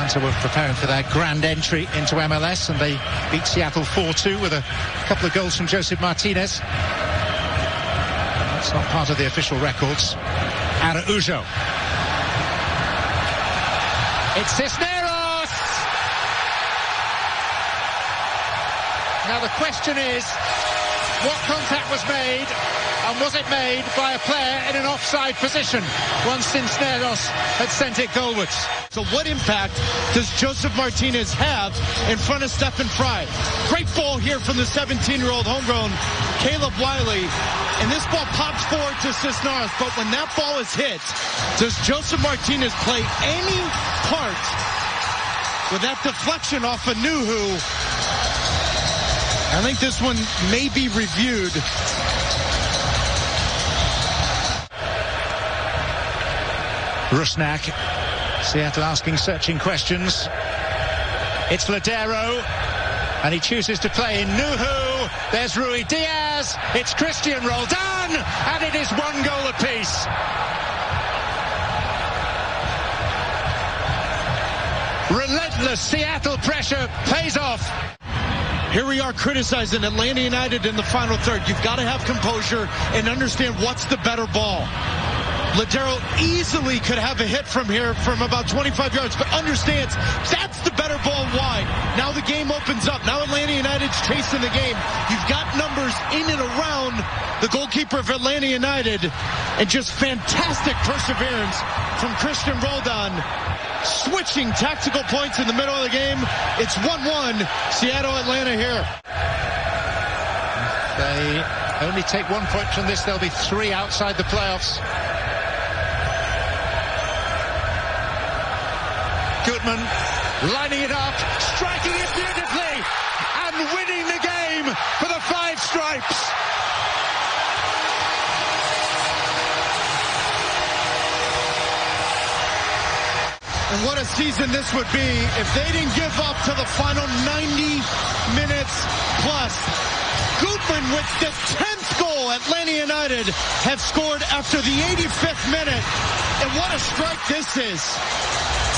Atlanta were preparing for their grand entry into MLS, and they beat Seattle 4-2 with a couple of goals from Joseph Martinez. That's not part of the official records. Araujo. It's Cisneros! Now the question is, what contact was made, and was it made by a player in an offside position once Cisneros had sent it goalwards? So what impact does Joseph Martinez have in front of Stephen Fry? Great ball here from the 17-year-old homegrown Caleb Wiley. And this ball pops forward to Cisneros, but when that ball is hit, does Joseph Martinez play any part with that deflection off of Nuhu? I think this one may be reviewed. Rusnak. Seattle asking searching questions. It's Ladero, and he chooses to play in Nuhu. There's Rui Diaz. It's Christian Roldan, and it is 1 goal apiece. Relentless Seattle pressure pays off. Here we are criticizing Atlanta United in the final third. You've got to have composure and understand what's the better ball. Ladero easily could have a hit from here from about 25 yards, but understands that's the better ball wide. Now the game opens up. Now Atlanta United's chasing the game. You've got numbers in and around the goalkeeper of Atlanta United, and just fantastic perseverance from Christian Roldan. Switching tactical points in the middle of the game. It's 1-1, Seattle-Atlanta here. If they only take 1 point from this, there'll be 3 outside the playoffs. Goodman lining it up, striking it beautifully, and winning the game for the 5 Stripes. And what a season this would be if they didn't give up to the final 90 minutes plus. Goodman with the 10th goal Atlanta United have scored after the 85th minute. And what a strike this is.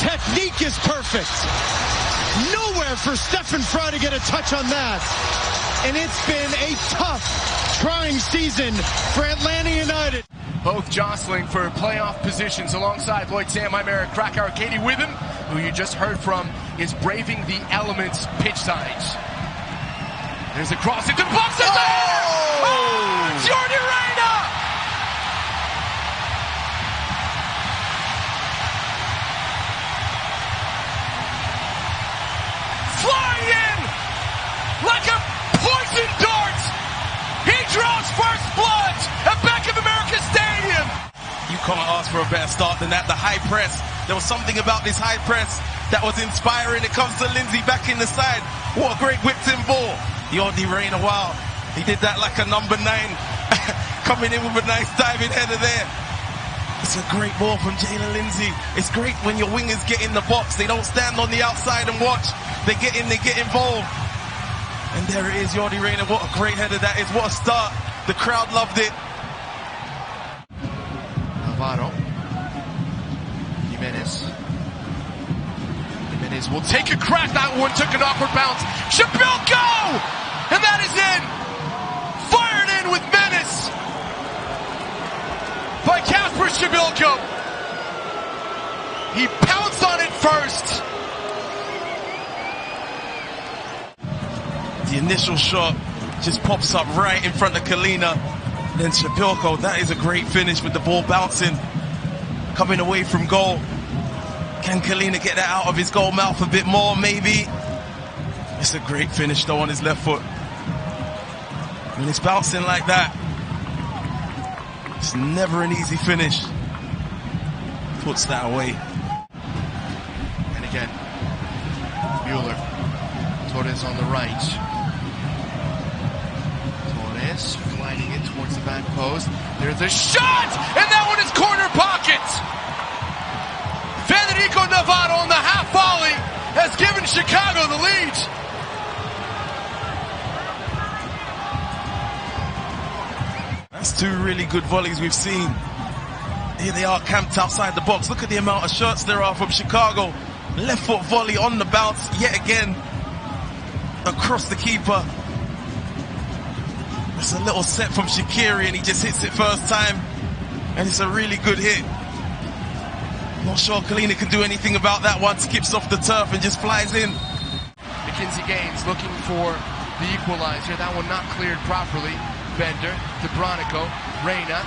Technique is perfect. Nowhere for Stephen Fry to get a touch on that. And it's been a tough, trying season for Atlanta United. Both jostling for playoff positions alongside Lloyd Samheim. Eric Krakauer, Katie Withem, who you just heard from, is braving the elements pitch sides. There's a cross into the box. It's there! Jordi Reyna! Flying in like a poison dart. He draws first blood at Bank of America Stadium. You can't ask for a better start than that. The high press. There was something about this high press that was inspiring. It comes to Lindsay back in the side. What a great whipped-in ball. Jordi Reyna, wow. He did that like a number 9. Coming in with a nice diving header there. It's a great ball from Jalen Lindsay. It's great when your wingers get in the box. They don't stand on the outside and watch. They get in, they get involved. And there it is, Jordi Reyna. What a great header that is. What a start. The crowd loved it. Navarro. Jimenez will take a crack. That one took an awkward bounce. Shabilko! And that is in. Fired in with menace by Kasper Shabilko. He pounced on it first. The initial shot just pops up right in front of Kalina. Then Shabilko, that is a great finish with the ball bouncing, coming away from goal. Can Kalina get that out of his goal mouth a bit more, maybe? It's a great finish though on his left foot. When it's bouncing like that, it's never an easy finish. Puts that away. And again, Mueller. Torres on the right. Torres gliding it towards the back post. There's a shot! And that one is corner pocket! Federico Navarro on the half volley has given Chicago the lead. That's 2 really good volleys we've seen. Here they are camped outside the box. Look at the amount of shots there are from Chicago. Left foot volley on the bounce, yet again, across the keeper. It's a little set from Shaqiri and he just hits it first time. And it's a really good hit. Not sure Kalina can do anything about that one. Skips off the turf and just flies in. Mackenzie Gaines looking for the equalizer. That one not cleared properly. Bender to Bronico. Reyna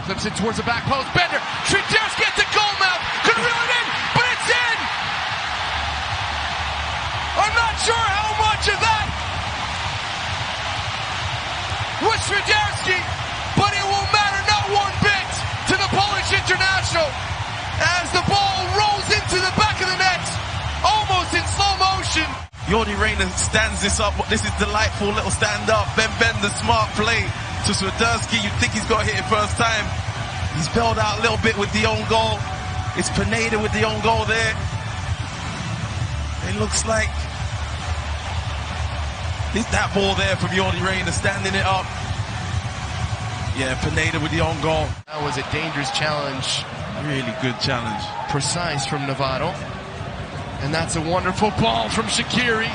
flips it towards the back post. Bender. Swiderski gets the goal mouth. Could reel it in, but it's in. I'm not sure how much of that was Swiderski, but it will matter not one bit to the Polish international as the ball rolls into the back of the net, almost in slow motion. Jordi Reyna stands this up. This is delightful little stand-up. Ben the smart play to Swiderski. You'd think he's got to hit it first time. He's bailed out a little bit with the own goal. It's Pineda with the own goal there. It looks like that ball there from Jordi Reyna standing it up. Yeah, Pineda with the own goal. That was a dangerous challenge. Really good challenge. Precise from Navarro. And that's a wonderful ball from Shaqiri.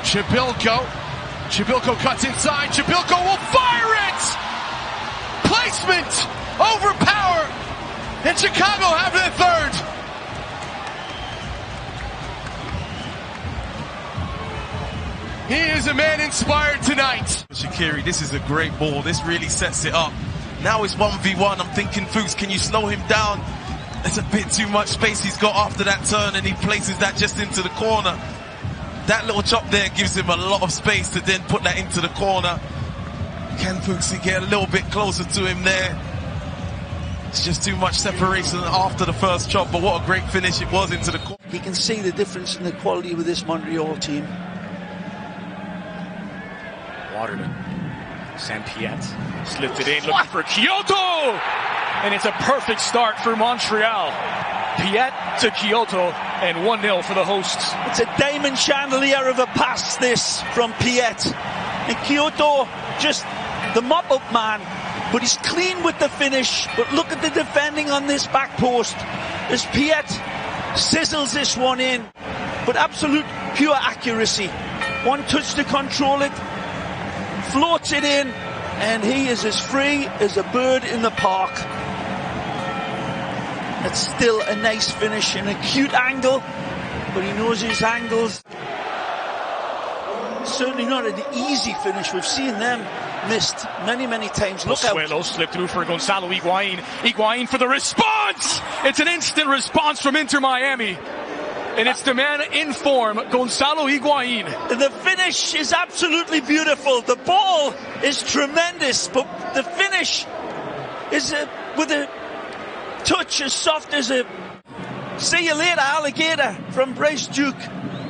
Chibilko cuts inside. Chibilko will fire it! Placement over power. And Chicago have the third. He is a man inspired tonight. Shaqiri, this is a great ball. This really sets it up. Now it's 1v1. I'm thinking, Fuchs, can you slow him down? There's a bit too much space he's got after that turn, and he places that just into the corner. That little chop there gives him a lot of space to then put that into the corner. Can Fuchs get a little bit closer to him there? It's just too much separation after the first chop, but what a great finish it was into the corner. He can see the difference in the quality with this Montreal team. Waterman. Saint-Piet slipped it in, looking for Kyoto! And it's a perfect start for Montreal. Piet to Kyoto, and 1-0 for the hosts. It's a diamond chandelier of a pass, this, from Piet. And Kyoto, just the mop-up man, but he's clean with the finish. But look at the defending on this back post as Piet sizzles this one in. But absolute pure accuracy. One touch to control it, floats it in, and he is as free as a bird in the park. It's still a nice finish, an acute angle, but he knows his angles. Certainly not an easy finish. We've seen them missed many, many times. Look out. Pozuelo slipped through for Gonzalo Higuain. Higuain for the response! It's an instant response from Inter Miami. And it's the man in form, Gonzalo Higuain. The finish is absolutely beautiful. The ball is tremendous, but the finish is with a touch as soft as a see you later alligator from Bryce Duke.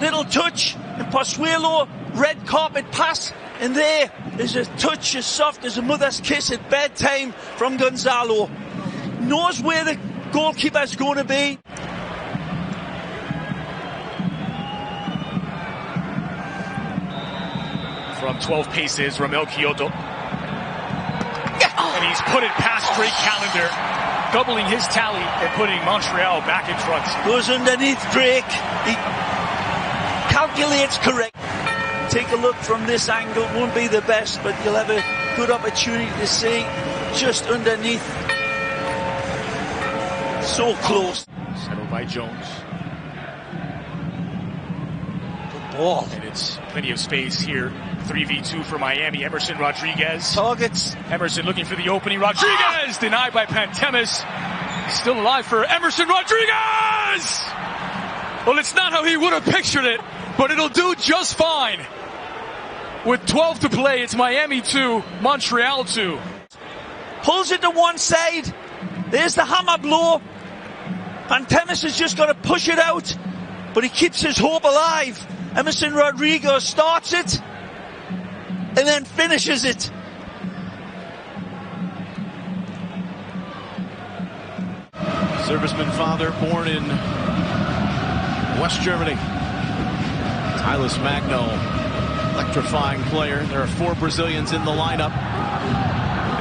Little touch, and Pozuelo, red carpet pass, and there is a touch as soft as a mother's kiss at bedtime from Gonzalo. Knows where the goalkeeper's going to be. From 12 paces, Romel Kyoto. And he's put it past Drake Callender, doubling his tally and putting Montreal back in front. Goes underneath Drake. He calculates correct. Take a look from this angle. Won't be the best, but you'll have a good opportunity to see just underneath. So close. Settled by Jones. Good ball. And it's plenty of space here. 3v2 for Miami. Emerson Rodriguez. Targets. Emerson looking for the opening. Rodriguez denied by Pantemis. Still alive for Emerson Rodriguez! Well, it's not how he would have pictured it, but it'll do just fine. With 12 to play, it's Miami 2, Montreal 2. Pulls it to one side. There's the hammer blow. Pantemis has just got to push it out, but he keeps his hope alive. Emerson Rodriguez starts it and then finishes it. Serviceman father born in West Germany. Tyler Magno, electrifying player. There are 4 Brazilians in the lineup.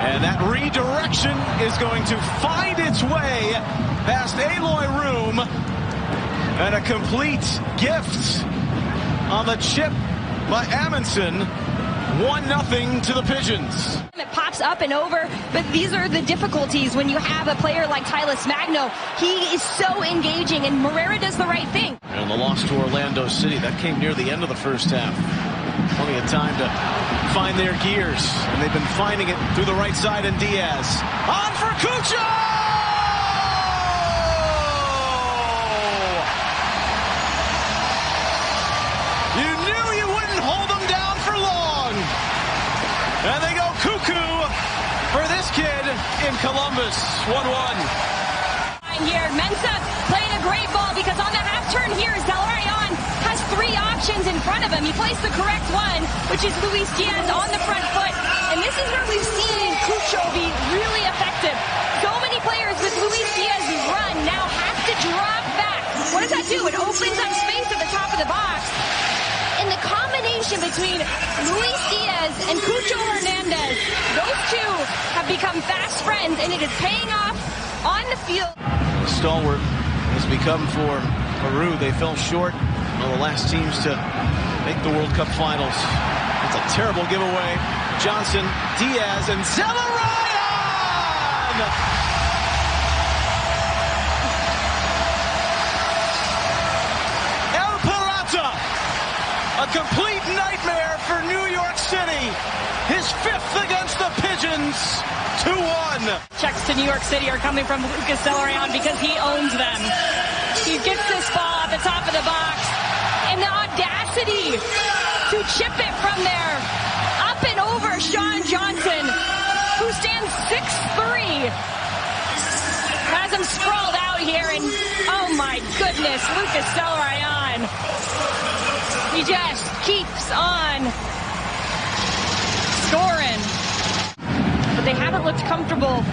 And that redirection is going to find its way past Aloy Room And a complete gift on the chip by Amundsen. 1-0 to the Pigeons. It pops up and over, but these are the difficulties when you have a player like Tyler Magno. He is so engaging, and Moreira does the right thing. And the loss to Orlando City, that came near the end of the first half. Plenty of time to find their gears, and they've been finding it through the right side, and Diaz. On for Cucho! You knew you wouldn't hold them down for long. And they go cuckoo for this kid in Columbus. 1-1. Here, Mensah playing a great ball because on the half turn here, Zelarayan has 3 options in front of him. He plays the correct one, which is Luis Diaz on the front foot. And this is where we've seen Cucho be really effective. So many players with Luis Diaz's run now have to drop back. What does that do? It opens up space at the top of the box. And the combination between Luis Diaz and Cucho Hernandez, those two have become fast friends, and it is paying off on the field. The stalwart has become for Peru. They fell short, one of the last teams to make the World Cup finals. It's a terrible giveaway. Johnson, Diaz, and Zelarayan! El Pirata! A complete nightmare for New York City. His 5th against the Pigeons. 2-1. Checks to New York City are coming from Lucas Zelarayan because he owns them. He gets this ball at the top of the box, and the audacity to chip it from there up and over Sean Johnson, who stands 6'3", has him sprawled out here, and oh my goodness, Lucas Zelarayan, he just keeps on scoring. But they haven't looked comfortable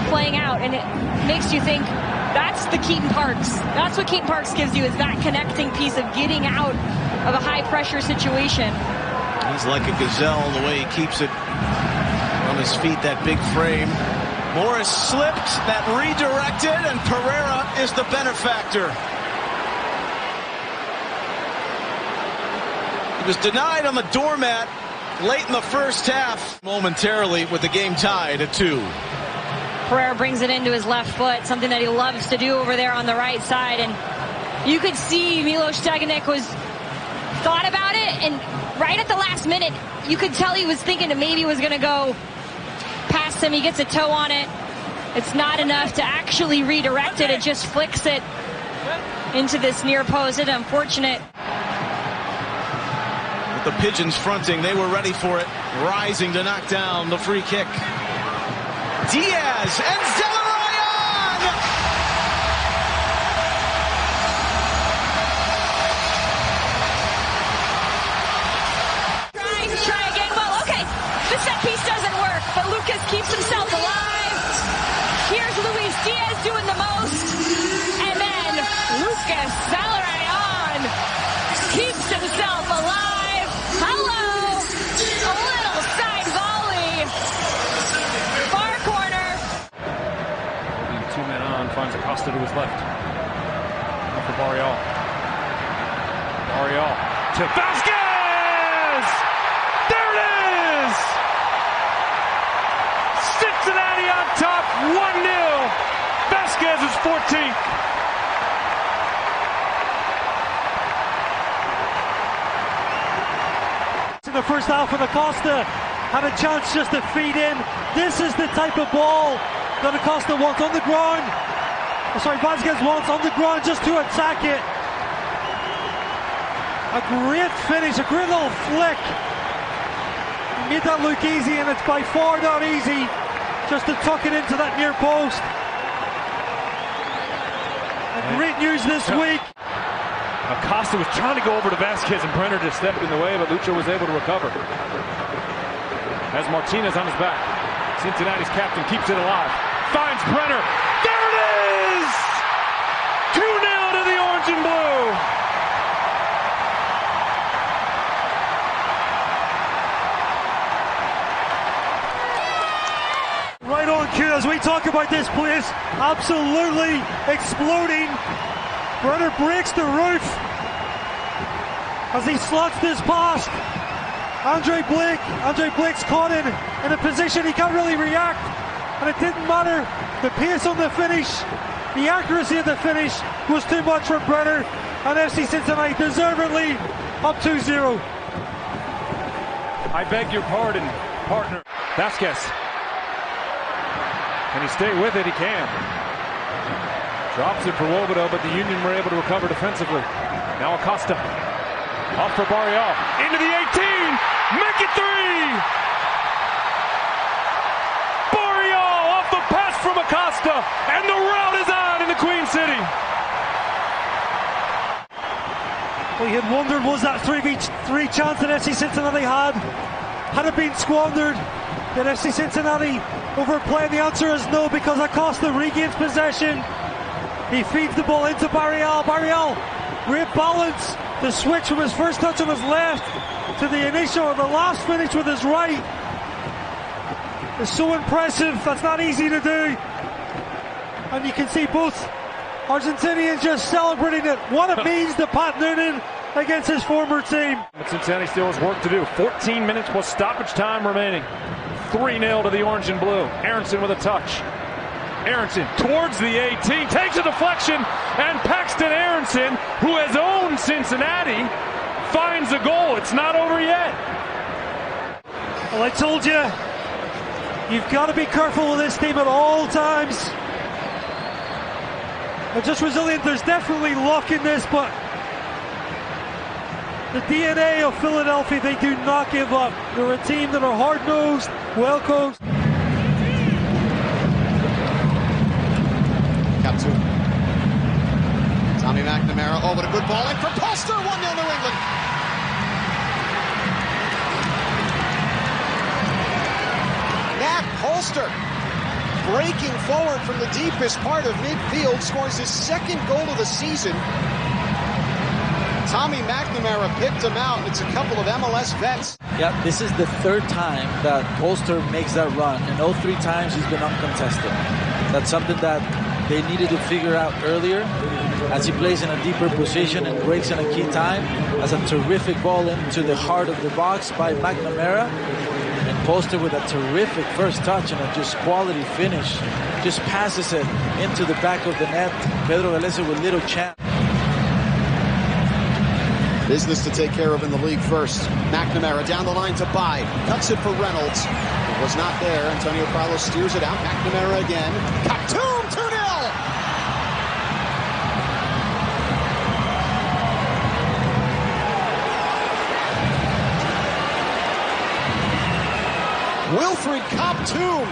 playing out, and it makes you think that's the Keaton Parks. That's what Keaton Parks gives you, is that connecting piece of getting out of a high-pressure situation. He's like a gazelle the way he keeps it on his feet, that big frame. Morris slipped, that redirected, and Pereira is the benefactor. He was denied on the doormat late in the first half, momentarily with the game tied at 2. Pereira brings it into his left foot, something that he loves to do over there on the right side, and you could see Milos Stegenik was thought about it, and right at the last minute, you could tell he was thinking that maybe was going to go past him. He gets a toe on it. It's not enough to actually redirect it. It just flicks it into this near post. It's unfortunate. The Pigeons fronting, they were ready for it, rising to knock down the free kick. Diaz and Zelarayan! Try again. Well, okay, the set piece doesn't work, but Lucas keeps himself alive. Here's Luis Diaz doing the most, and then Lucas Zelarayan keeps himself alive. Hello! A little side volley. Far corner. 2 men on, finds Acosta to his left. Now for Barrial. Barrial to Vasquez! There it is! Cincinnati on top, 1-0. Vasquez is 14th. The first half of Acosta had a chance just to feed in. This is the type of ball that Acosta wants on the ground. Vasquez wants on the ground just to attack it. A great finish, a great little flick. He made that look easy, and it's by far not easy just to tuck it into that near post. Great news this week. Acosta was trying to go over to Vasquez, and Brenner just stepped in the way, but Lucho was able to recover. Has Martinez on his back. Cincinnati's captain keeps it alive. Finds Brenner. There it is! 2-0 to the orange and blue. Right on cue as we talk about this place absolutely exploding. Brenner breaks the roof as he slots this past Andre Blake. Andre Blake's caught in a position he can't really react, and it didn't matter. The pace on the finish, the accuracy of the finish was too much for Brenner, and FC Cincinnati deservedly up 2-0. I beg your pardon, partner. Vasquez. Can he stay with it? He can. Drops it for Wobodo, but the Union were able to recover defensively. Now Acosta. Off for Barrial. Into the 18. Make it 3! Barrial off the pass from Acosta. And the rout is on in the Queen City. Well, he had wondered, was that 3v3 chance that FC Cincinnati had it been squandered? Did FC Cincinnati overplay? The answer is no, because Acosta regains possession. He feeds the ball into Barrial. Barrial, great balance. The switch from his first touch on his left to the last finish with his right is so impressive. That's not easy to do. And you can see both Argentinians just celebrating it. What it means to Pat Noonan against his former team. But Cincinnati still has work to do. 14 minutes plus stoppage time remaining. 3-0 to the orange and blue. Aronson with a touch. Aronson towards the 18, takes a deflection, and Paxton Aronson, who has owned Cincinnati, finds a goal. It's not over yet. Well, I told you, you've got to be careful with this team at all times. They're just resilient. There's definitely luck in this, but the DNA of Philadelphia, they do not give up. They're a team that are hard-nosed, well-coached. Captain Tommy McNamara. Oh, what a good ball in for Polster. 1-0 New England. Matt Polster, breaking forward from the deepest part of midfield, scores his second goal of the season. Tommy McNamara picked him out, and it's a couple of MLS vets. Yeah, this is the third time that Polster makes that run, and all 3 times he's been uncontested. That's something that they needed to figure out earlier, as he plays in a deeper position and breaks in a key time. As a terrific ball into the heart of the box by McNamara, and Polster with a terrific first touch and a just quality finish, just passes it into the back of the net. Pedro Galese with little chance. Business to take care of in the league first. McNamara down the line to Bide. Cuts it for Reynolds. It was not there. Antonio Carlos steers it out. McNamara again. Kaptoum, 2-0! Wilfred Kaptoum.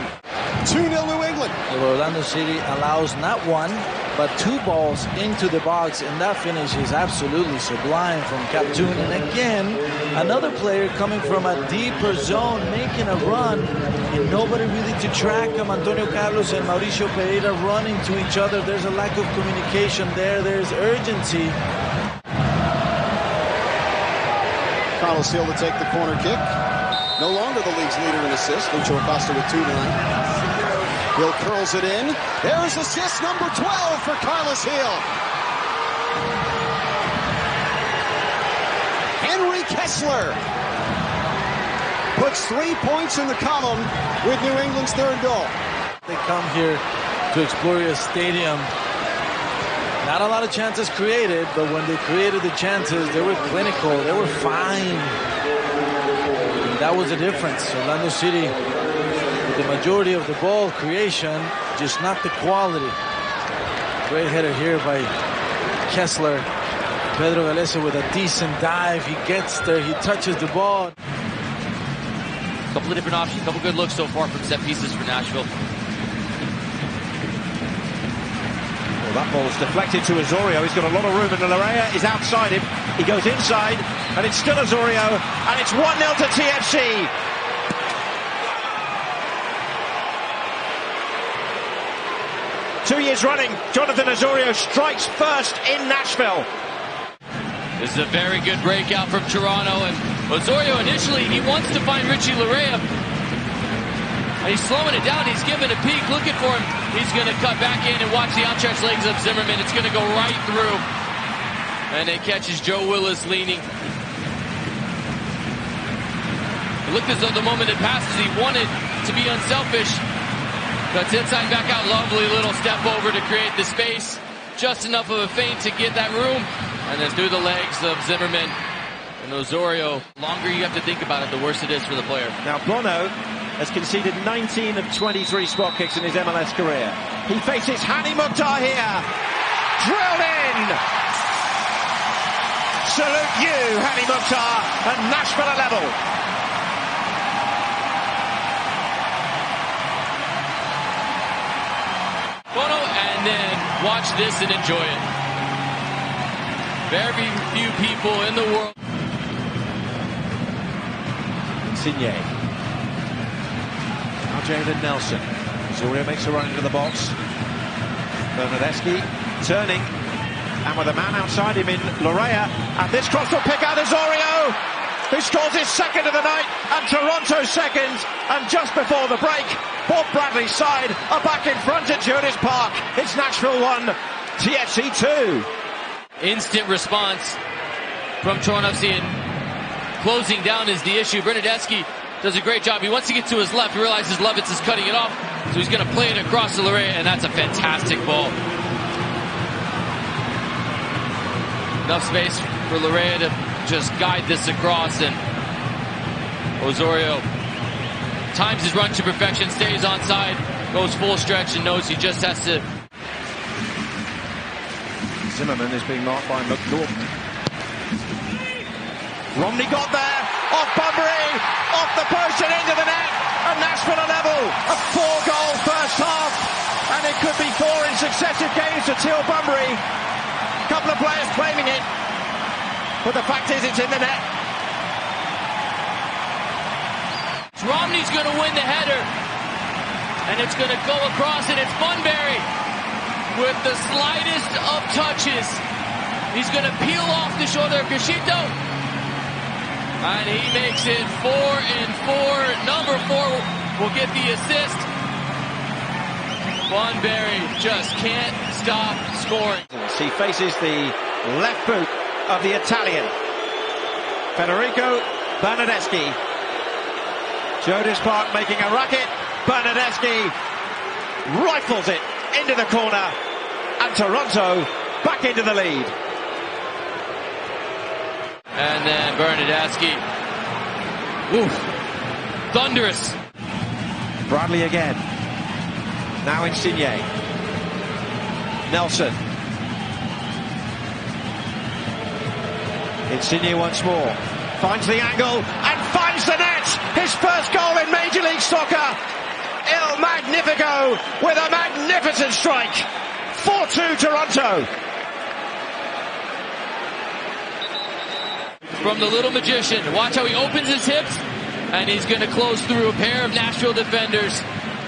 2-0 New England. Orlando City allows not 1, but 2 balls into the box, and that finish is absolutely sublime from Kaptoum. And again, another player coming from a deeper zone, making a run, and nobody really to track him. Antonio Carlos and Mauricio Pereira running to each other. There's a lack of communication there. There's urgency. Carlos Hill to take the corner kick. No longer the league's leader in assists. Lucho Acosta with 2 tonight. Hill curls it in. There's assist number 12 for Carlos Hill. Henry Kessler puts 3 points in the column with New England's third goal. They come here to Exploria Stadium. Not a lot of chances created, but when they created the chances, they were clinical. They were fine. And that was the difference. Orlando City, with the majority of the ball creation, just not the quality. Great header here by Kessler. Pedro Galese with a decent dive. He gets there, he touches the ball. A couple of different options, a couple good looks so far from set pieces for Nashville. Well, that ball's deflected to Osorio. He's got a lot of room, and Larrea is outside him. He goes inside, and it's still Osorio, and it's 1-0 to TFC. Two years running, Jonathan Osorio strikes first in Nashville. This is a very good breakout from Toronto, and Osorio initially, he wants to find Richie Larrea. And he's slowing it down, he's giving a peek, looking for him. He's going to cut back in and watch the outstretched legs of Zimmerman. It's going to go right through. And it catches Joe Willis leaning. It looked as though the moment it passes, he wanted to be unselfish. Cuts inside, back out. Lovely little step over to create the space. Just enough of a feint to get that room. And then through the legs of Zimmerman and Osorio. The longer you have to think about it, the worse it is for the player. Now Bono has conceded 19 of 23 spot kicks in his MLS career. He faces Hani Mukhtar here. Drilled in! Salute you, Hani Mukhtar, and Nashville are level. Bono, and then watch this and enjoy it. Very few people in the world. Insigne. Now Jalen Nelson. Osorio makes a run into the box. Bernardeschi turning. And with a man outside him in Larea. And this cross will pick out Osorio, who scores his second of the night. And Toronto's second. And just before the break, Bob Bradley's side are back in front at Geodis Park. It's Nashville 1, TFC 2. Instant response from Toronto FC, and closing down is the issue. Bernardeschi does a great job. He wants to get to his left, realizes Lovitz is cutting it off, so he's going to play it across to Larea, and that's a fantastic ball. Enough space for Larea to just guide this across, and Osorio times his run to perfection, stays onside, goes full stretch, and knows he just has to. Zimmerman is being marked by McNaughton. Romney got there, off Bunbury, off the post and into the net, and Nashville are level. A 4-goal first half, and it could be 4 in successive games to Teal Bunbury. A couple of players claiming it, but the fact is it's in the net. Romney's going to win the header, and it's going to go across, and it's Bunbury with the slightest of touches. He's going to peel off the shoulder of Cachito, and he makes it 4-4. Number 4 will get the assist. Bunbury just can't stop scoring. He faces the left boot of the Italian, Federico Bernardeschi. Geodis Park making a racket. Bernardeschi rifles it into the corner, and Toronto back into the lead. And then Bernardeschi, thunderous. Bradley again. Now Insigne. Nelson. Insigne once more. Finds the angle and finds the net. His first goal in Major League Soccer. Il Magnifico with a magnificent strike. 4-2 Toronto. From the little magician, watch how he opens his hips, and he's going to close through a pair of Nashville defenders.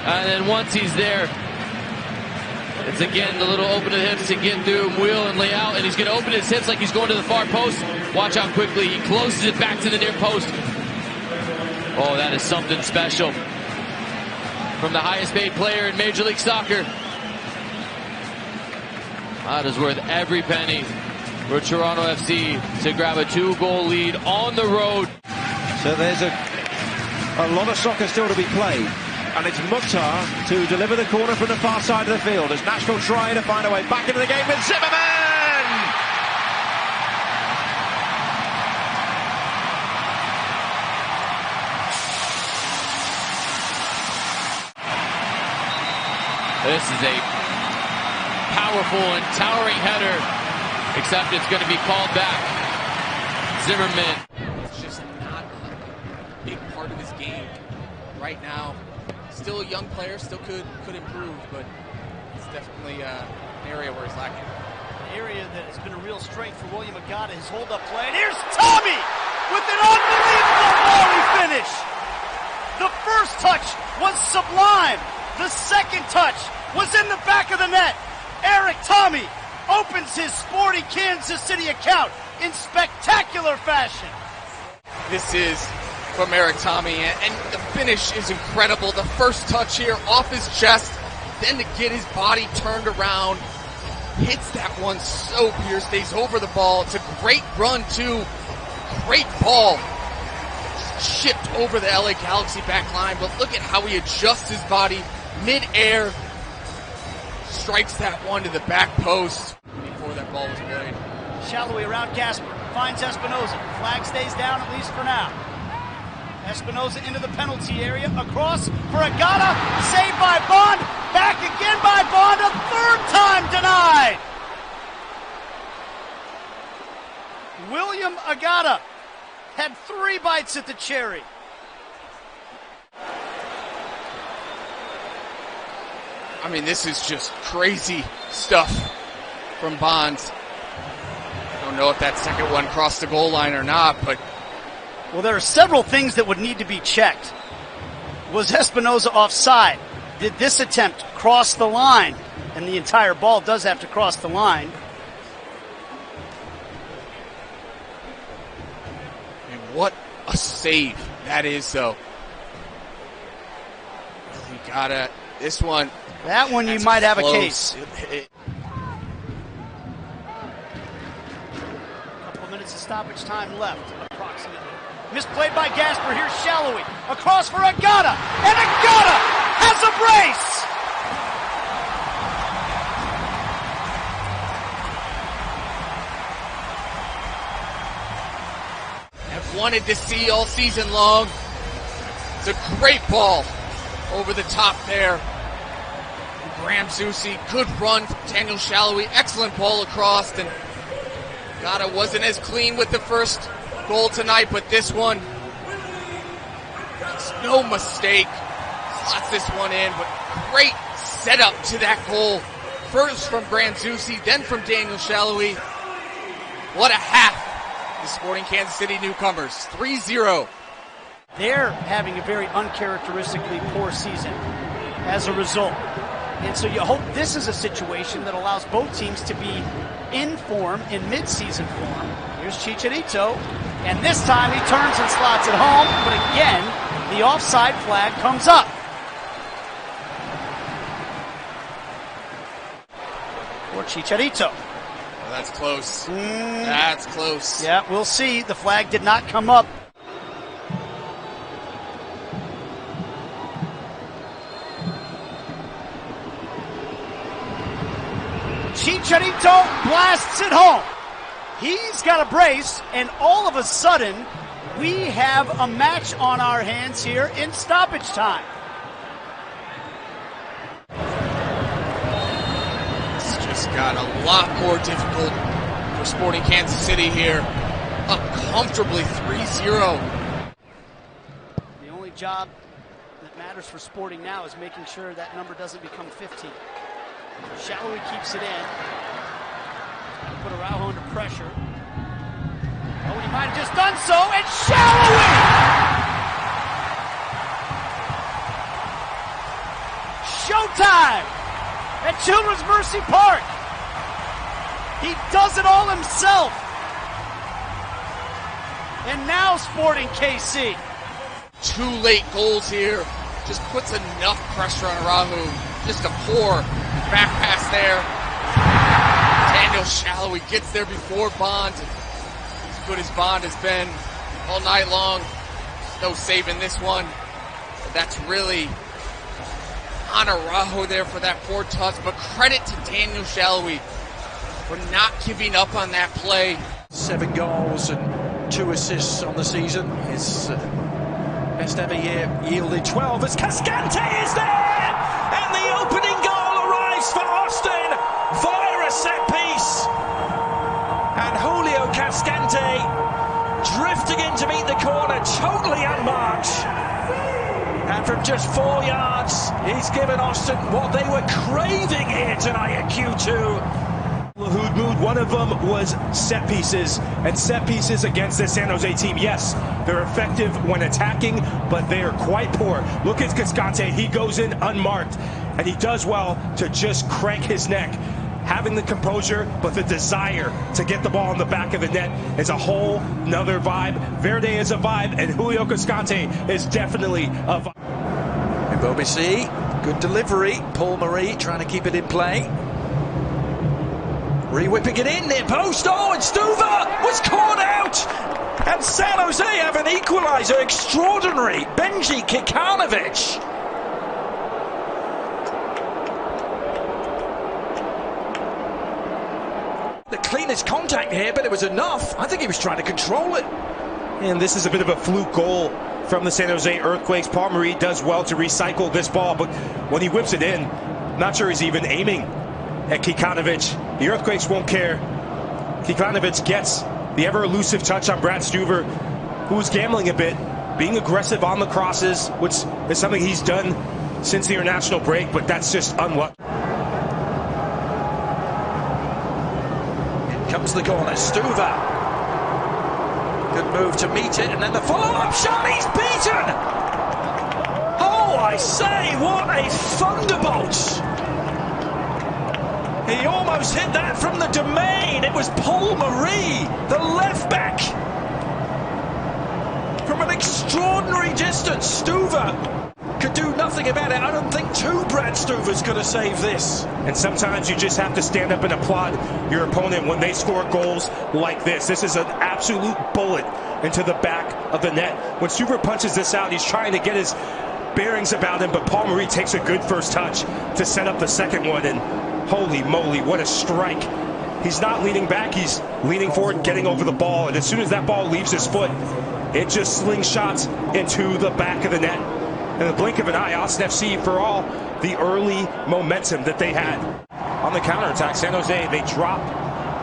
And then once he's there, it's again the little open of the hips to get through, wheel and lay out, and he's going to open his hips like he's going to the far post. Watch how quickly he closes it back to the near post. Oh, that is something special from the highest paid player in Major League Soccer. That is worth every penny for Toronto FC to grab a 2-goal lead on the road. So there's a lot of soccer still to be played. And it's Mukhtar to deliver the corner from the far side of the field as Nashville trying to find a way back into the game with Zimmerman! This is a powerful and towering header, except it's going to be called back. Zimmerman. It's just not a big part of his game right now. Still a young player, still could improve, but it's definitely an area where he's lacking. An area that has been a real strength for William Agata, his hold-up play. And here's Tommy with an unbelievable volley finish. The first touch was sublime. The second touch was in the back of the net. Eric Tommy opens his sporty Kansas City account in spectacular fashion. This is from Eric Tommy, and the finish is incredible. The first touch here off his chest, then to get his body turned around. hits that one so pure, stays over the ball. It's a great run too. Great ball. Shipped over the LA Galaxy back line, but look at how he adjusts his body mid-air. Strikes that one to the back post before that ball was played. Shalloway around Gasper, finds Espinoza. Flag stays down at least for now. Espinoza into the penalty area, across for Agata, saved by Bond, back again by Bond, a third time denied! William Agata had 3 bites at the cherry. I mean, this is just crazy stuff from Bonds. I don't know if that second one crossed the goal line or not, but... Well, there are several things that would need to be checked. Was Espinoza offside? Did this attempt cross the line? And the entire ball does have to cross the line. And what a save that is, though. You gotta... This one... That one you might have a case. Couple of minutes of stoppage time left, approximately. Misplayed by Gasper. Here's Shalloway. Across for Agata. And Agata has a brace. I've wanted to see all season long. It's a great ball over the top there. Graham Zusi, good run from Daniel Shalloway, excellent ball across, and Agata wasn't as clean with the first goal tonight, but this one, it's no mistake. Slots this one in, but great setup to that goal. First from Graham Zusi, then from Daniel Shalloway. What a half, the Sporting Kansas City newcomers, 3-0. They're having a very uncharacteristically poor season as a result. And so you hope this is a situation that allows both teams to be in form, in mid-season form. Here's Chicharito, and this time he turns and slots it home, but again, the offside flag comes up. For Chicharito. Well, that's close. That's close. Yeah, we'll see. The flag did not come up. Chicharito blasts it home. He's got a brace, and all of a sudden, we have a match on our hands here in stoppage time. It's just got a lot more difficult for Sporting Kansas City here. Up comfortably 3-0. The only job that matters for Sporting now is making sure that number doesn't become 15. Shalloway keeps it in. Put Araujo under pressure. Oh, and he might have just done so, and Shalloway! Showtime at Children's Mercy Park. He does it all himself. And now Sporting KC. 2 late goals here. Just puts enough pressure on Araujo. Just a poor back pass there. Daniel Shalloway gets there before Bond. As good as Bond has been all night long. No saving this one. But that's really on Araujo there for that poor touch. But credit to Daniel Shalloway for not giving up on that play. 7 goals and 2 assists on the season. His best ever year yielded 12 as Cascante is there! And the opening goal arrives for Austin via a set piece. And Julio Cascante drifting in to meet the corner, totally unmarked. And from just 4 yards, he's given Austin what they were craving here tonight at Q2. Who'd moved. One of them was set pieces, and set pieces against the San Jose team. Yes, they're effective when attacking, but they are quite poor. Look at Cascante. He goes in unmarked, and he does well to just crank his neck. Having the composure, but the desire to get the ball in the back of the net is a whole nother vibe. Verde is a vibe, and Julio Cascante is definitely a vibe. Mbobisi, good delivery. Paul Marie trying to keep it in play. Re-whipping it in near post. Oh, and Stuver was caught out. And San Jose have an equaliser. Extraordinary. Benji Kikanovic. The cleanest contact here, but it was enough. I think he was trying to control it. And this is a bit of a fluke goal from the San Jose Earthquakes. Paul Marie does well to recycle this ball, but when he whips it in, not sure he's even aiming at Kikanovic. The Earthquakes won't care. Kikanovic gets the ever-elusive touch on Brad Stuver, who was gambling a bit, being aggressive on the crosses, which is something he's done since the international break, but that's just unlucky. In comes the corner, Stuver. Good move to meet it, and then the follow-up shot, he's beaten! Oh, I say, what a thunderbolt! He almost hit that from the domain. It was Paul Marie, the left-back. From an extraordinary distance, Stuver could do nothing about it. I don't think two Brad Stuvers could have saved this. And sometimes you just have to stand up and applaud your opponent when they score goals like this. This is an absolute bullet into the back of the net. When Stuver punches this out, he's trying to get his bearings about him, but Paul Marie takes a good first touch to set up the second one, and holy moly, what a strike. He's not leaning back, he's leaning forward, getting over the ball, and as soon as that ball leaves his foot, it just slingshots into the back of the net. In the blink of an eye, Austin FC, for all the early momentum that they had. On the counterattack, San Jose, they drop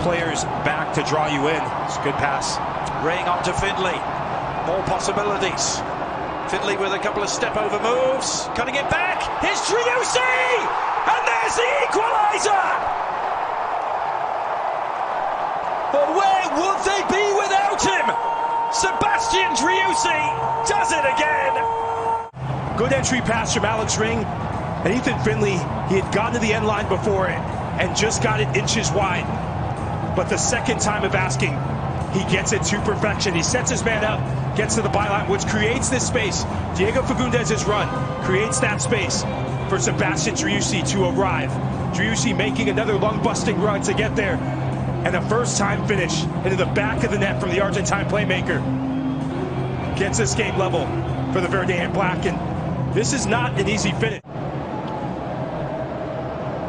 players back to draw you in. It's a good pass. Raying on to Findlay. More possibilities. Findlay with a couple of step-over moves. Cutting it back. Here's Driussi! And there's the equaliser! But where would they be without him? Sebastian Driussi does it again! Good entry pass from Alex Ring, and Ethan Findlay, he had gotten to the end line before it and just got it inches wide. But the second time of asking, he gets it to perfection. He sets his man up, gets to the byline, which creates this space. Diego Fagundez's run creates that space for Sebastian Driussi to arrive. Driussi making another lung-busting run to get there, and a first-time finish into the back of the net from the Argentine playmaker. Gets this game level for the Verde and Black, and this is not an easy finish.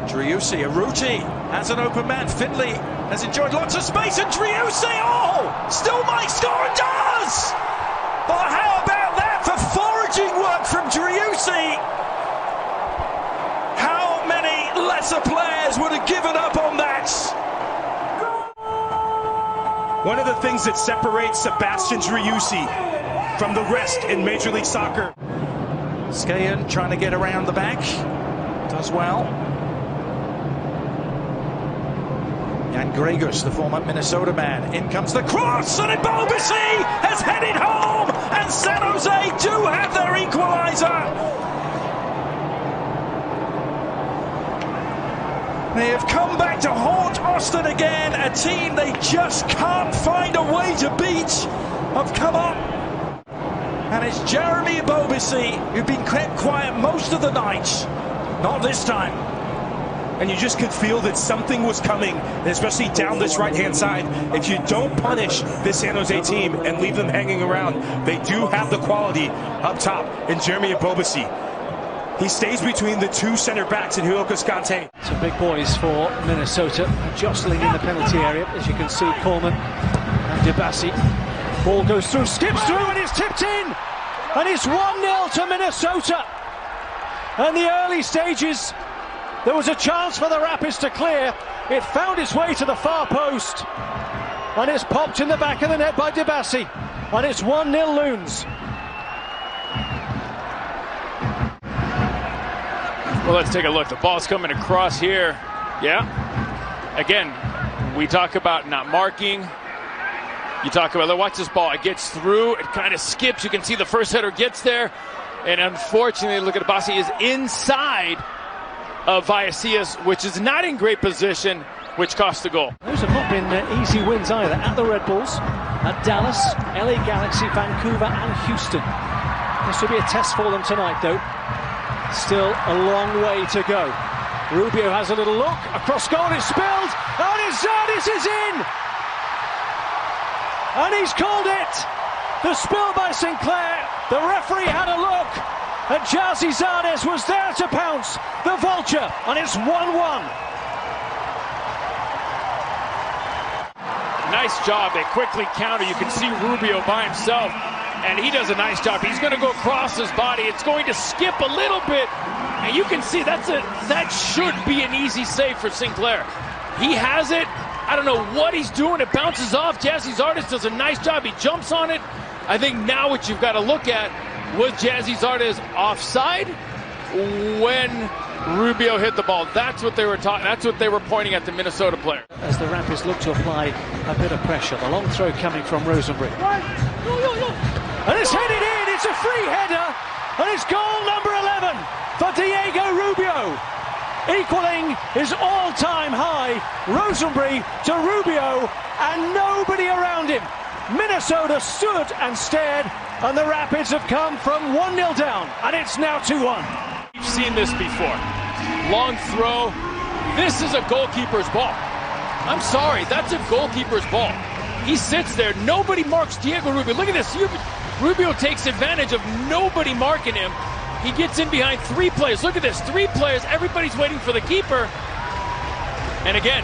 Driussi, Arruti has an open man. Findlay has enjoyed lots of space, and Driussi, oh, still might score and does! But how about that for foraging work from Driussi? How many lesser players would have given up on that? One of the things that separates Sebastian Driussi from the rest in Major League Soccer. Skayan trying to get around the back. Does well. Jan Gregos, the former Minnesota man. In comes the cross, and Ebobisse has headed home, and San Jose do have their equaliser. They have come back to haunt Austin again, a team they just can't find a way to beat. Have come up. And it's Jeremy Ebobisse who've been kept quiet most of the night. Not this time. And you just could feel that something was coming, especially down this right-hand side. If you don't punish this San Jose team and leave them hanging around, they do have the quality up top in Jeremy Ebobisse. He stays between the two center backs in Julio Cascante. Some big boys for Minnesota, jostling in the penalty area, as you can see, Coleman and Dibassy. Ball goes through, skips through, and it's tipped in! And it's 1-0 to Minnesota. And the early stages, there was a chance for the Rapids to clear. It found its way to the far post. And it's popped in the back of the net by Dibassy. And it's 1-0 Loons. Well, let's take a look. The ball's coming across here. Yeah. Again, we talk about not marking. You talk about, watch this ball. It gets through. It kind of skips. You can see the first header gets there. And unfortunately, look at Dibassy is inside of Vallecias, which is not in great position, which cost the goal. Those have not been easy wins either. At the Red Bulls, at Dallas, LA Galaxy, Vancouver and Houston. This will be a test for them tonight, though. Still a long way to go. Rubio has a little look. Across goal, it's spilled. And Zardis is in. And he's called it. The spill by Sinclair. The referee had a look. And Jazzy Zardis was there to pounce. The vulture. And it's 1-1. Nice job. They quickly counter. You can see Rubio by himself, and he does a nice job. He's going to go across his body. It's going to skip a little bit, and you can see that should be an easy save for Sinclair. He has it. I don't know what he's doing. It bounces off. Jazzy Zardis does a nice job. He jumps on it. I think now what you've got to look at, was Jazzy Zardis offside when Rubio hit the ball? That's what they were talking. That's what they were pointing at the Minnesota player. As the Rapids look to apply a bit of pressure, the long throw coming from Rosenberry. And it's headed in. It's a free header, and it's goal number 11 for Diego Rubio, equaling his all-time high. Rosenberry to Rubio, and nobody around him. Minnesota stood and stared, and the Rapids have come from 1-0 down, and it's now 2-1. We've seen this before. Long throw. This is a goalkeeper's ball. I'm sorry, that's a goalkeeper's ball. He sits there. Nobody marks Diego Rubio. Look at this. Rubio takes advantage of nobody marking him. He gets in behind 3 players. Look at this. 3 players. Everybody's waiting for the keeper. And again,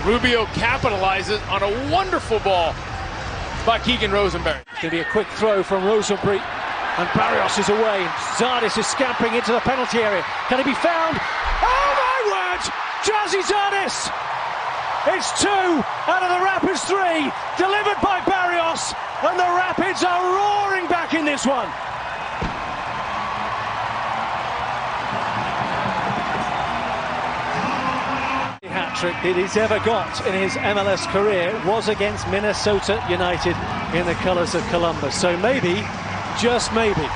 Rubio capitalizes on a wonderful ball by Keegan Rosenberry. It's going to be a quick throw from Rosenberry. And Barrios is away. Zardis is scampering into the penalty area. Can he be found? Oh my word! Jazzy Zardis! It's 2 out of the Rapids 3, delivered by Barrios, and the Rapids are roaring back in this one. The hat-trick that he's ever got in his MLS career was against Minnesota United in the colours of Columbus. So maybe, just maybe.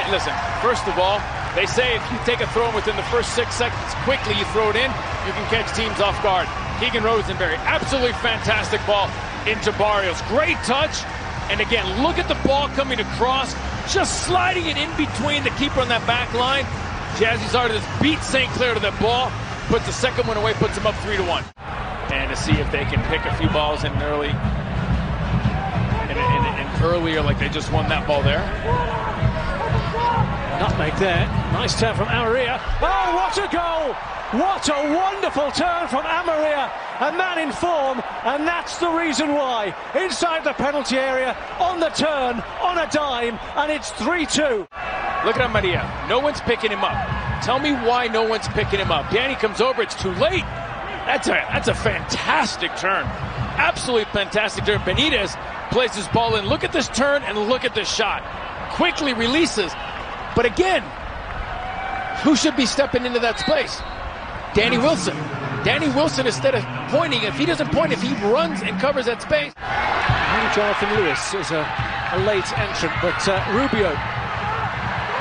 Listen, first of all, they say if you take a throw in within the first 6 seconds, quickly you throw it in, you can catch teams off guard. Keegan Rosenberry, absolutely fantastic ball into Barrios. Great touch. And again, look at the ball coming across, just sliding it in between the keeper on that back line. Jazzy Zardis beats St. Clair to the ball, puts the second one away, puts them up 3-1. And to see if they can pick a few balls in early, and earlier, like they just won that ball there. Nutmeg there. Nice turn from Amaria. Oh, what a goal! What a wonderful turn from Amaria. A man in form, and that's the reason why. Inside the penalty area, on the turn, on a dime, and it's 3-2. Look at Amaria. No one's picking him up. Tell me why no one's picking him up. Danny comes over. It's too late. That's a fantastic turn. Absolutely fantastic turn. Benitez plays his ball in. Look at this turn and look at this shot. Quickly releases. But again, who should be stepping into that space? Danny Wilson. Danny Wilson, instead of pointing, if he doesn't point, if he runs and covers that space. Maybe Jonathan Lewis is a late entrant, but Rubio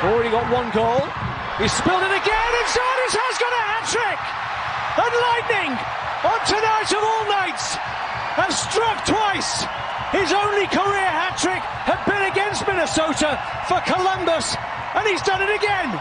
already got 1 goal. He's spilled it again, and Zardis has got a hat-trick! And Lightning, on tonight of all nights, has struck twice. His only career hat-trick had been against Minnesota for Columbus, and he's done it again.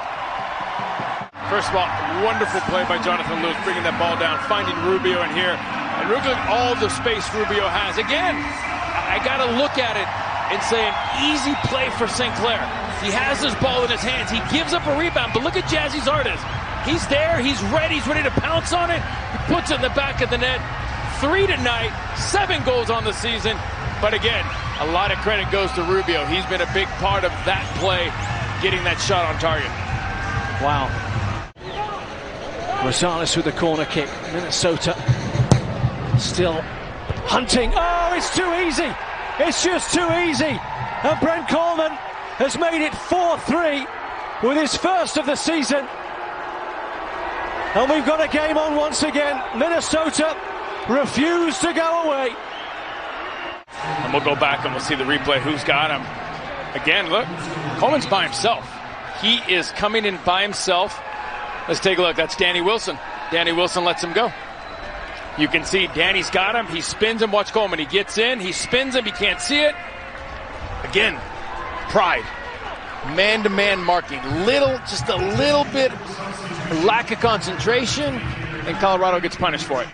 First of all, wonderful play by Jonathan Lewis, bringing that ball down, finding Rubio in here. And look at all the space Rubio has. Again, I got to look at it and say an easy play for St. Clair. He has this ball in his hands. He gives up a rebound, but look at Jazzy Zardis. He's there. He's ready to pounce on it. He puts it in the back of the net. 3 tonight, 7 goals on the season. But again, a lot of credit goes to Rubio. He's been a big part of that play, getting that shot on target. Wow. Rosales with the corner kick. Minnesota still hunting. Oh, it's too easy. It's just too easy. And Brent Coleman has made it 4-3 with his first of the season. And we've got a game on once again. Minnesota refuse to go away. And we'll go back and we'll see the replay. Who's got him? Again, look. Coleman's by himself. He is coming in by himself. Let's take a look. That's Danny Wilson. Danny Wilson lets him go. You can see Danny's got him. He spins him. Watch Coleman. He gets in. He spins him. He can't see it. Again, pride. man-to-man marking. Just a little bit lack of concentration, and Colorado gets punished for it.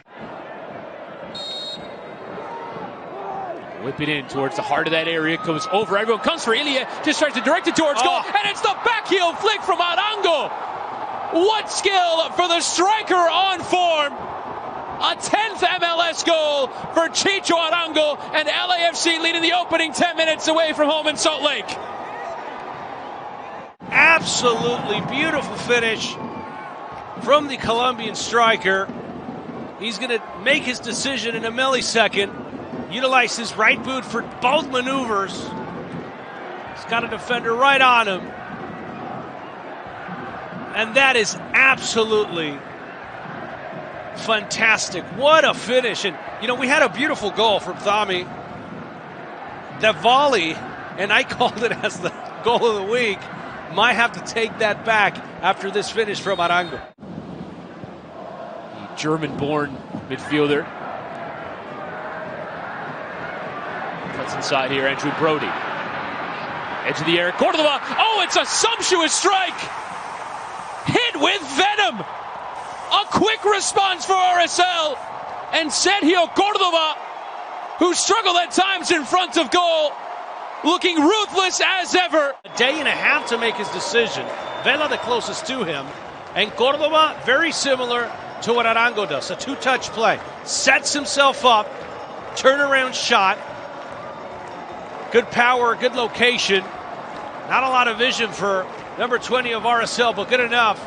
Whip it in towards the heart of that area, goes over, everyone comes for Ilya, just tries to direct it towards goal, and it's the backheel flick from Arango. What skill for the striker on form. A 10th MLS goal for Chicho Arango, and LAFC leading the opening 10 minutes away from home in Salt Lake. Absolutely beautiful finish from the Colombian striker. He's going to make his decision in a millisecond. Utilize his right boot for both maneuvers. He's got a defender right on him. And that is absolutely fantastic. What a finish. And, you know, we had a beautiful goal from Thami. That volley, and I called it as the goal of the week, might have to take that back after this finish from Arango. The German-born midfielder. Cuts inside here, Andrew Brody. Edge of the air, Cordova. Oh, it's a sumptuous strike! Hit with venom! A quick response for RSL. And Sergio Cordova, who struggled at times in front of goal, looking ruthless as ever. A day and a half to make his decision. Vela the closest to him. And Cordova, very similar to what Arango does. A two-touch play. Sets himself up. Turnaround shot. Good power, good location. Not a lot of vision for number 20 of RSL, but good enough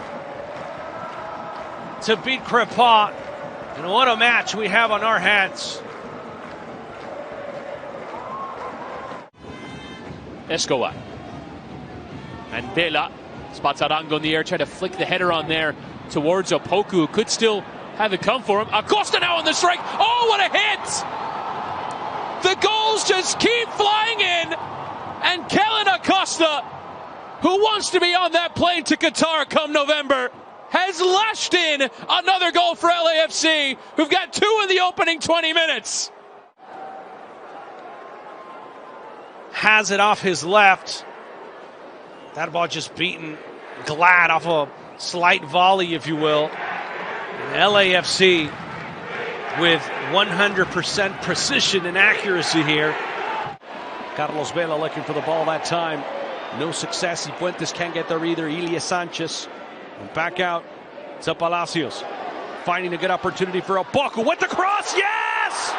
to beat Crepa. And what a match we have on our hands. Escobar. And Vela spots Arango in the air, trying to flick the header on there towards Opoku. Could still have it come for him. Acosta now on the strike. Oh, what a hit! The goals just keep flying in. And Kellen Acosta, who wants to be on that plane to Qatar come November, has lashed in another goal for LAFC, who've got 2 in the opening 20 minutes. Has it off his left. That ball just beaten glad off a slight volley, if you will. And LAFC with 100% precision and accuracy here. Carlos Vela looking for the ball that time. No success. Fuentes can't get there either. Ilya Sanchez. And back out to Palacios. Finding a good opportunity for Opoku with the cross. Yes!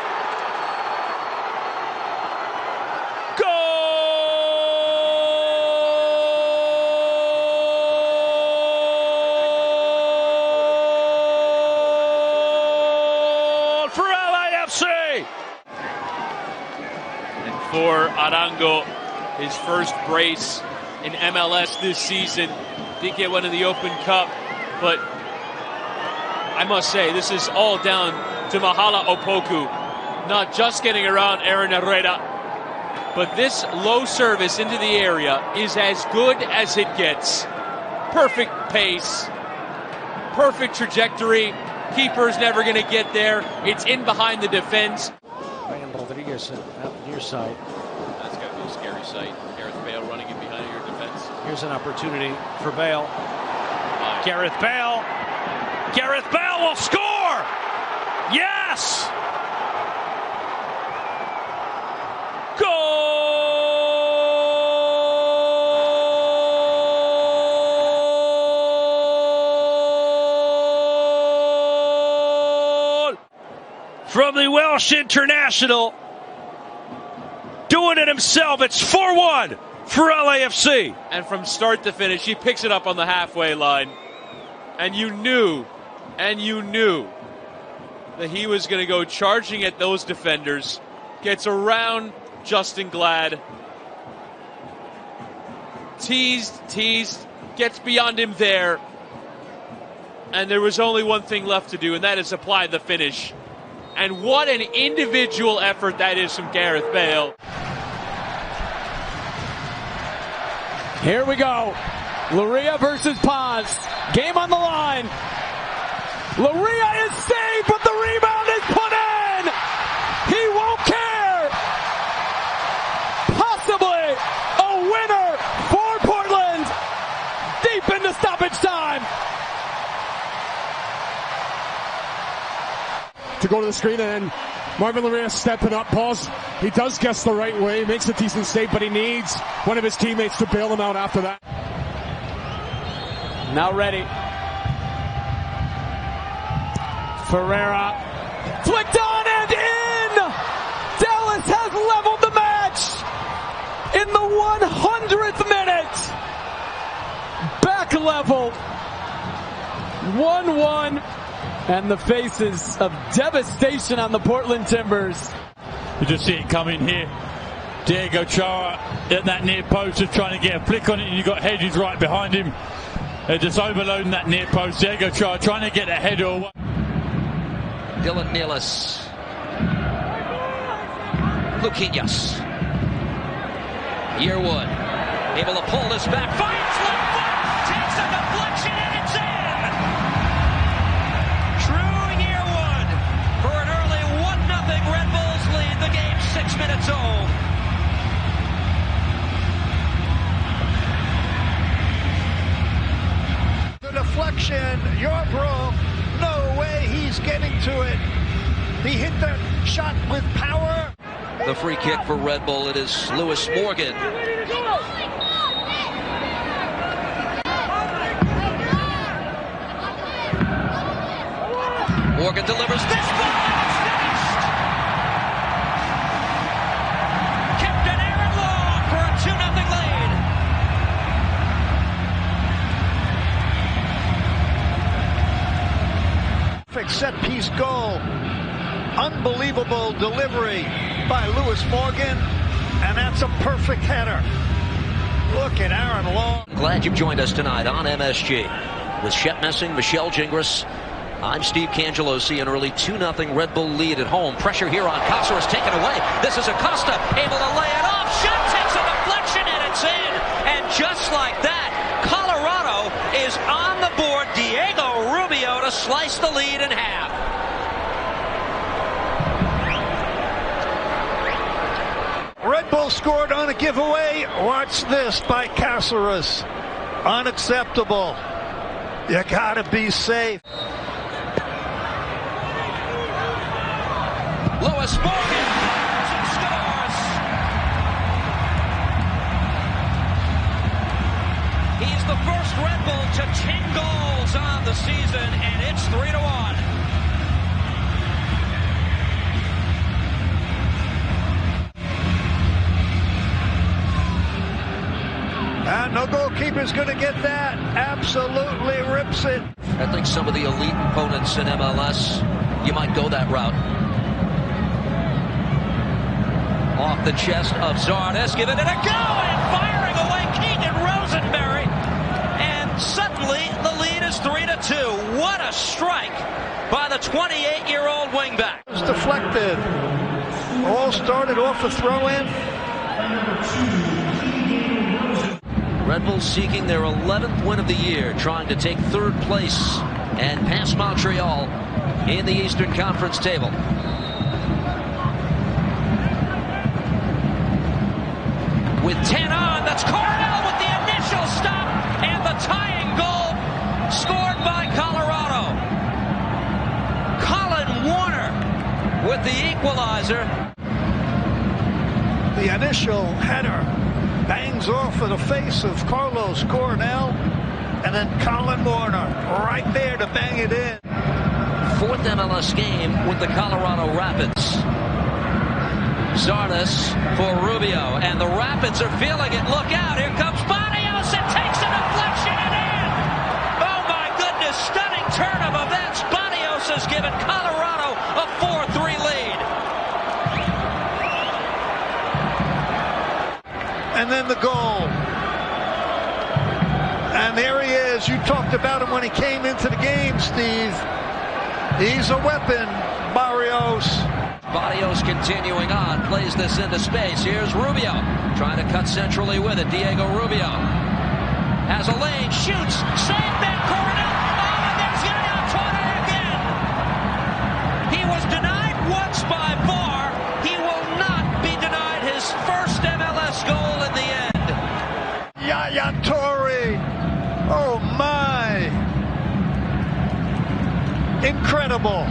For Arango, his first brace in MLS this season. Did get one in the Open Cup, but I must say, this is all down to Mahala Opoku. Not just getting around Aaron Herrera, but this low service into the area is as good as it gets. Perfect pace, perfect trajectory. Keeper's never going to get there. It's in behind the defense. Ryan Rodriguez out near side. That's got to be a scary sight. Gareth Bale running in behind your defense. Here's an opportunity for Bale. Gareth Bale. Gareth Bale will score! Yes! From the Welsh international, doing it himself. It's 4-1 for LAFC. And from start to finish, he picks it up on the halfway line. And you knew that he was going to go charging at those defenders. Gets around Justin Glad. Teased, gets beyond him there. And there was only one thing left to do, and that is apply the finish. And what an individual effort that is from Gareth Bale. Here we go. Luria versus Paz. Game on the line. Luria is saved, but the rebound is put in. He won't care. Possibly a winner for Portland. to go to the screen, and Marvin Loria stepping up. Pause. He does guess the right way, makes a decent save, but he needs one of his teammates to bail him out after that. Now ready. Ferreira flicked on and in! Dallas has leveled the match in the 100th minute. Back level. 1-1. And the faces of devastation on the Portland Timbers. You just see it coming here. Diego Chara at that near post, just trying to get a flick on it, and you've got Hedges right behind him. They're just overloading that near post. Diego Chara trying to get a header away. Dylan Nealis. Luquinhas. Yearwood. Able to pull this back. Fires left foot. Takes a deflection and it's in. True Yearwood for an early 1-0 Red Bulls lead. The game 6 minutes old. The deflection. Yarbrough. No way he's getting to it. He hit the shot with power. The free kick for Red Bull. It is Lewis Morgan. Morgan delivers this ball and it's finished. Captain Aaron Long for a 2-0 lead. Set-piece goal. Unbelievable delivery by Lewis Morgan, and that's a perfect header. Look at Aaron Long. Glad you've joined us tonight on MSG. With Shep Messing, Michelle Gingras, I'm Steve Cangelosi. An early 2-0 Red Bull lead at home. Pressure here on Cáceres taken away. This is Acosta able to lay it off. Shot takes a deflection and it's in. And just like that, Colorado is on the board. Diego Rubio to slice the lead in half. Red Bull scored on a giveaway. Watch this by Cáceres. Unacceptable. You gotta be safe. Lewis Morgan scores. He's the first Red Bull to 10 goals on the season, and it's 3-1. And no goalkeeper's going to get that. Absolutely rips it. I think some of the elite opponents in MLS, you might go that route. Off the chest of Zardes, giving it a go and firing away Keegan Rosenberry. And suddenly the lead is 3-2. What a strike by the 28-year-old wingback. It was deflected. All started off a throw-in. Red Bull seeking their 11th win of the year, trying to take third place and pass Montreal in the Eastern Conference table. With 10 on, that's Cornell with the initial stop and the tying goal scored by Colorado. Colin Warner with the equalizer. The initial header bangs off of the face of Carlos Cornell, and then Colin Warner right there to bang it in. Fourth MLS game with the Colorado Rapids. Zardes for Rubio, and the Rapids are feeling it. Look out, here comes Barrios, and takes a deflection and in! Oh my goodness, stunning turn of events. Barrios has given Colorado a 4-3 lead. And then the goal. And there he is. You talked about him when he came into the game, Steve. He's a weapon, Barrios. Barrios continuing on, plays this into space. Here's Rubio, trying to cut centrally with it. Diego Rubio has a lane, shoots, saved that Cornell. Oh, and there's Yaya Toure again. He was denied once by VAR. He will not be denied his first MLS goal in the end. Yaya Toure. Oh, my. Incredible.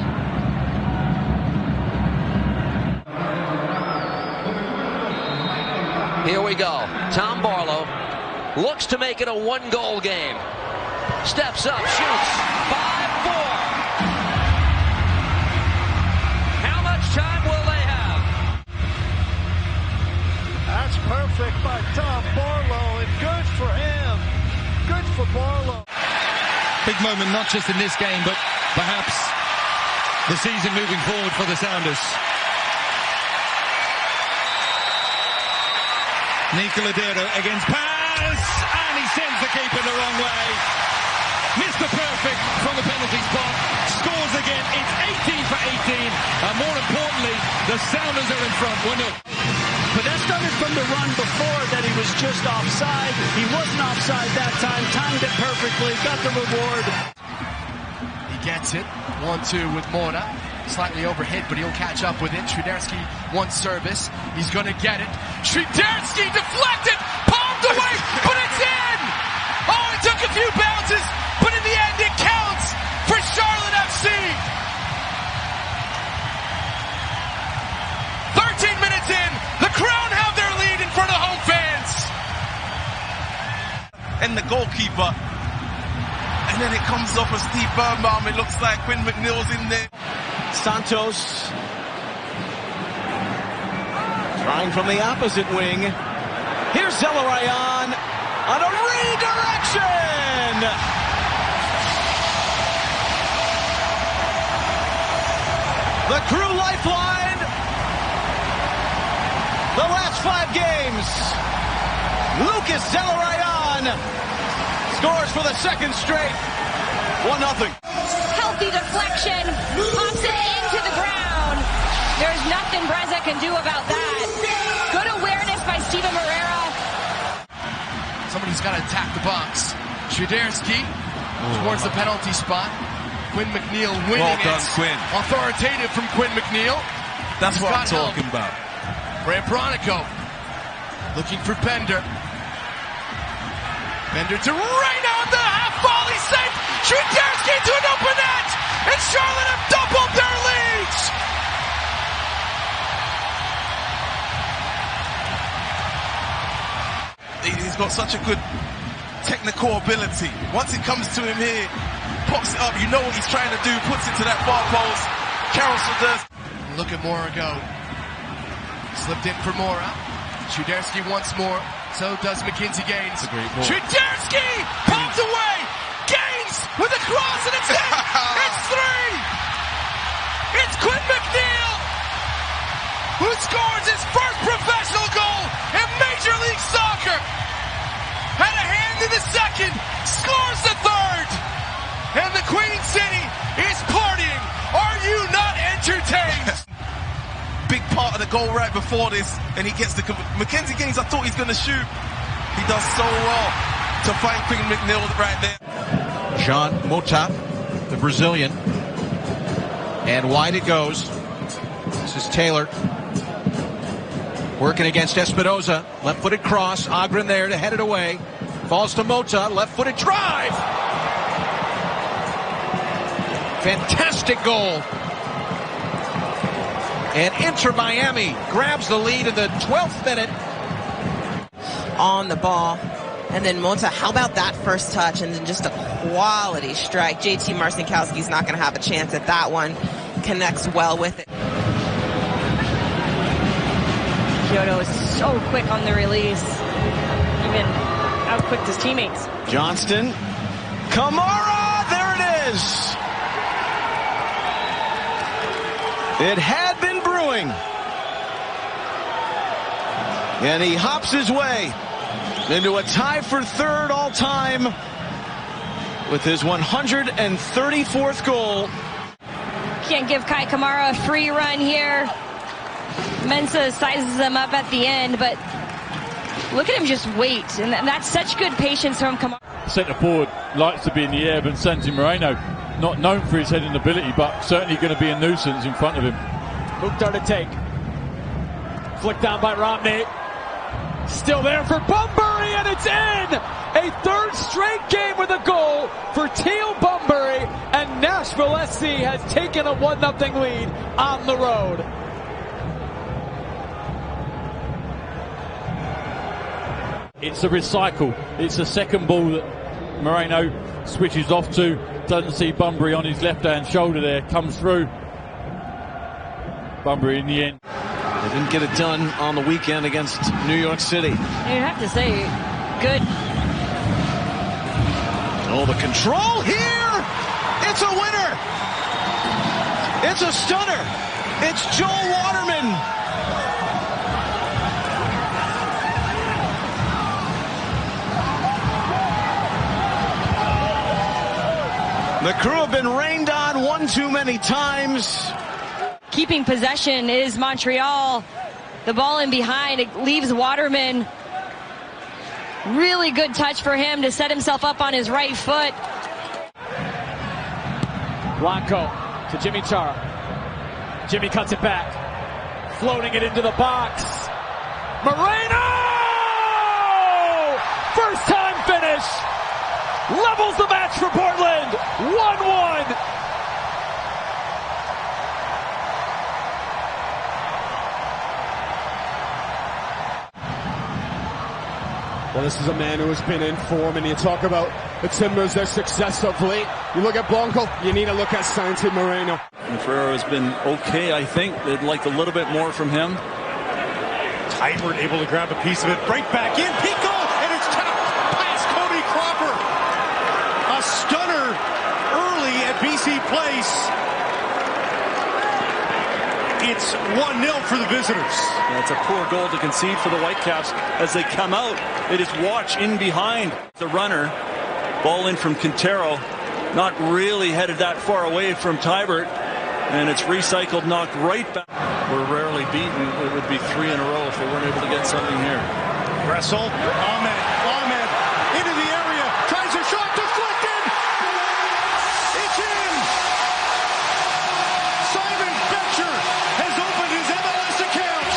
Here we go. Tom Barlow looks to make it a one-goal game. Steps up, shoots. 5-4. How much time will they have? That's perfect by Tom Barlow, and good for him. Good for Barlow. Big moment, not just in this game, but perhaps the season moving forward for the Sounders. Nicola Dero against Paz, and he sends the keeper the wrong way. Mr. Perfect from the penalty spot, scores again. It's 18 for 18, and more importantly, the Sounders are in front 1-0. But that started from the run before that he was just offside. He wasn't offside that time, timed it perfectly, got the reward. He gets it, 1-2 with Mora. Slightly overhit, but he'll catch up with it. Swiderski wants service. He's going to get it. Swiderski deflected, palmed away, but it's in! Oh, it took a few bounces, but in the end it counts for Charlotte FC! 13 minutes in, the Crown have their lead in front of home fans! And the goalkeeper. And then it comes off of Steve Birnbaum. It looks like Quinn McNeil's in there. Santos trying from the opposite wing. Here's Zelarayan on a redirection. The Crew lifeline. The last 5 games. Lucas Zelarayan scores for the second straight. 1-0. Healthy deflection, pops it into the ground. There's nothing Breza can do about that. Good awareness by Steven Moreira. Somebody's got to attack the box. Swiderski towards the penalty spot. Quinn McNeil winning well done, it. Quinn. Authoritative from Quinn McNeil. That's what I'm talking about. Branico looking for Bender. Bender to right on the half volley, safe. Swiderski to an open net, and Charlotte have doubled their leads. He's got such a good technical ability. Once it comes to him here, pops it up, you know what he's trying to do, puts it to that far post. Carol does. Look at Mora go. Slipped in for Mora. Swiderski once more. So does Mackenzie Gaines. Swiderski pumped away. Gaines with a cross, and it's in. It's 3. It's Quinn McNeil who scores his first professional goal in Major League Soccer. Had a hand in the second, scores the third, and the Queen City is partying. Are you not entertained? Big part of the goal right before this, and he gets the Mackenzie Gaines. I thought he's going to shoot. He does so well to find Quinn McNeil right there. Jean Mota, the Brazilian, and wide it goes. This is Taylor working against Espinoza. Left-footed cross. Agren there to head it away. Falls to Mota. Left-footed drive. Fantastic goal. And Inter Miami grabs the lead in the 12th minute. On the ball. And then Mota, how about that first touch and then just a quality strike. JT Marcinkowski's not going to have a chance at that one. Connects well with it. Kyoto is so quick on the release. Even outquicked his teammates. Johnston. Kamara! There it is! It had been brewing. And he hops his way into a tie for third all-time with his 134th goal. Can't give Kai Kamara a free run here. Mensah sizes him up at the end, but look at him just wait. And that's such good patience from Kamara. Centre forward likes to be in the air, but Santi Moreno, not known for his heading ability, but certainly going to be a nuisance in front of him. Mukhtar to take. Flicked down by Romney. Still there for Bunbury, and it's in! A third straight game with a goal for Teal Bunbury, and Nashville SC has taken a 1-0 lead on the road. It's a recycle. It's a second ball that Moreno switches off to. Doesn't see Bunbury on his left-hand shoulder there. Comes through. Bunbury in the end. They didn't get it done on the weekend against New York City. You'd have to say, good. Oh, the control here! It's a winner! It's a stunner! It's Joel Waterman! The crew have been rained on one too many times. Keeping possession is Montreal. The ball in behind, it leaves Waterman. Really good touch for him to set himself up on his right foot. Blanco to Jimmy Chara. Jimmy cuts it back. Floating it into the box. Moreno! First time finish. Levels the match for Portland. 1-1. Well, this is a man who has been in form, and you talk about the Timbers, their success of late. You look at Blanco, you need to look at Santi Moreno. And Ferrero has been okay, I think. They'd like a little bit more from him. Tybert able to grab a piece of it, right back in, Pico, and it's tapped past Cody Cropper. A stunner early at BC Place. It's 1-0 for the visitors. Yeah, it's a poor goal to concede for the Whitecaps as they come out. They just watch in behind the runner. Ball in from Quintero. Not really headed that far away from Tybert. And it's recycled, knocked right back. We're rarely beaten. It would be 3 in a row if they weren't able to get something here. Gressel, Ahmed into the area, tries a shot, deflected. It's in. Simon Betcher has opened his MLS account,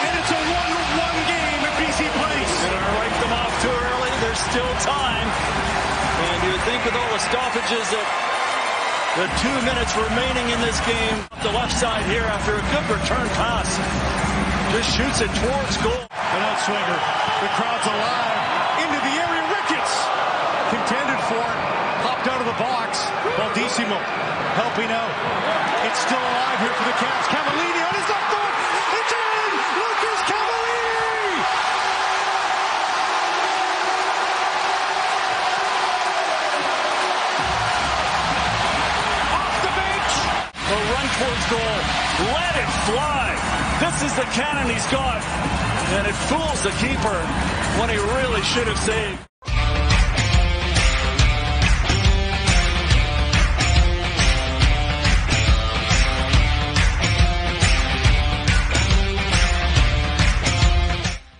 and it's a 1-1 game at BC Place. They're going to wipe them off too early. There's still time. And you would think with all the stoppages that the 2 minutes remaining in this game, the left side here after a good return pass, just shoots it towards goal. An outswinger. The crowd's alive. Into the area. Ricketts contended for it. Popped out of the box. Baldissimo helping out. It's still alive here for the Caps. Cavallini on his left foot. It's in! Lucas Cavallini! Off the bench. The run towards goal. Let it fly. This is the cannon he's got. And it fools the keeper when he really should have saved.